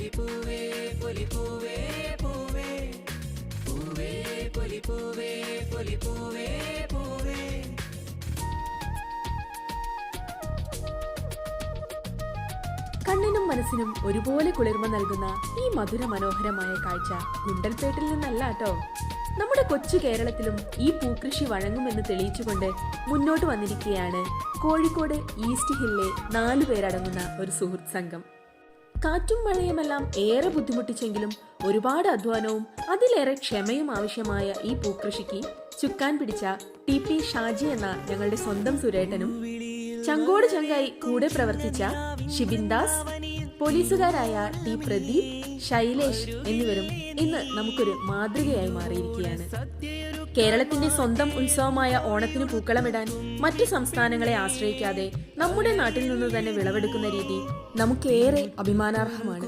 പൊലിപ്പൂവേ പൊലിപ്പൂവേ പൂവേ പൂവേ പൊലിപ്പൂവേ പൊലിപ്പൂവേ പൂവേ. കണ്ണിനും മനസ്സിനും ഒരുപോലെ കുളിർമ നൽകുന്ന ഈ മധുര മനോഹരമായ കാഴ്ച ഗുണ്ടൽപേട്ടിൽ നിന്നല്ല കേട്ടോ. നമ്മുടെ കൊച്ചു കേരളത്തിലും ഈ പൂക്കൃഷി വഴങ്ങുമെന്ന് തെളിയിച്ചുകൊണ്ട് മുന്നോട്ട് വന്നിരിക്കുകയാണ് കോഴിക്കോട് ഈസ്റ്റ് ഹില്ലിലെ 4 പേരടങ്ങുന്ന ഒരു സുഹൃത്ത് സംഘം. കാറ്റും മഴയുമെല്ലാം ഏറെ ബുദ്ധിമുട്ടിച്ചെങ്കിലും ഒരുപാട് അധ്വാനവും അതിലേറെ ക്ഷമയും ആവശ്യമായ ഈ പൂക്കൃഷിക്ക് ചുക്കാൻ പിടിച്ച TP ഷാജി എന്ന ഞങ്ങളുടെ സ്വന്തം സുരേട്ടനും, ചങ്കോട് ചങ്കായി കൂടെ പ്രവർത്തിച്ച ഷിബിൻദാസ്, പോലീസുകാരായ ടി പ്രദീപ്, ശൈലേഷ് എന്നിവരും ഇന്ന് നമുക്കൊരു മാതൃകയായി മാറിയിരിക്കുകയാണ്. കേരളത്തിന്റെ സ്വന്തം ഉത്സവമായ ഓണത്തിന് പൂക്കളമിടാൻ മറ്റു സംസ്ഥാനങ്ങളെ ആശ്രയിക്കാതെ നമ്മുടെ നാട്ടിൽ നിന്ന് തന്നെ വിളവെടുക്കുന്ന രീതി നമുക്കേറെ അഭിമാനാർഹമാണ്.